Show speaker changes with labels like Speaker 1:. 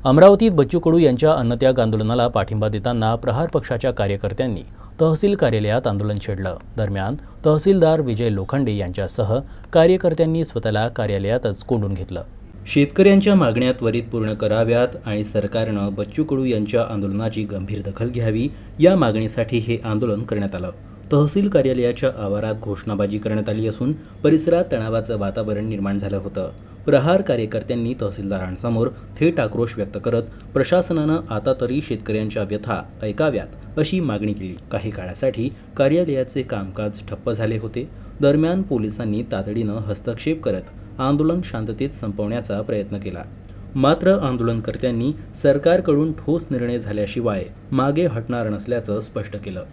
Speaker 1: अमरावतीत बच्चू कडू यांच्या अन्नत्याग आंदोलनाला पाठिंबा देताना प्रहार पक्षाच्या कार्यकर्त्यांनी तहसील कार्यालयात आंदोलन छेडलं। दरम्यान तहसीलदार विजय लोखंडे यांच्यासह कार्यकर्त्यांनी स्वतःला कार्यालयातच कोंडून घेतलं। शेतकऱ्यांच्या मागण्या त्वरित पूर्ण कराव्यात आणि सरकारनं बच्चू कडू यांच्या आंदोलनाची गंभीर दखल घ्यावी या मागणीसाठी हे आंदोलन करण्यात आलं। तहसील कार्यालयाच्या आवारात घोषणाबाजी करण्यात आली असून परिसरात तणावाचं वातावरण निर्माण झालं होतं। प्रहार कार्यकर्त्यांनी तहसीलदारांसमोर थेट आक्रोश व्यक्त करत प्रशासनानं आता तरी शेतकऱ्यांच्या व्यथा ऐकाव्यात अशी मागणी केली। काही काळासाठी कार्यालयाचे कामकाज ठप्प झाले होते। दरम्यान पोलिसांनी तातडीनं हस्तक्षेप करत आंदोलन शांततेत संपवण्याचा प्रयत्न केला। मात्र आंदोलनकर्त्यांनी सरकारकडून ठोस निर्णय झाल्याशिवाय मागे हटणार नसल्याचं स्पष्ट केलं।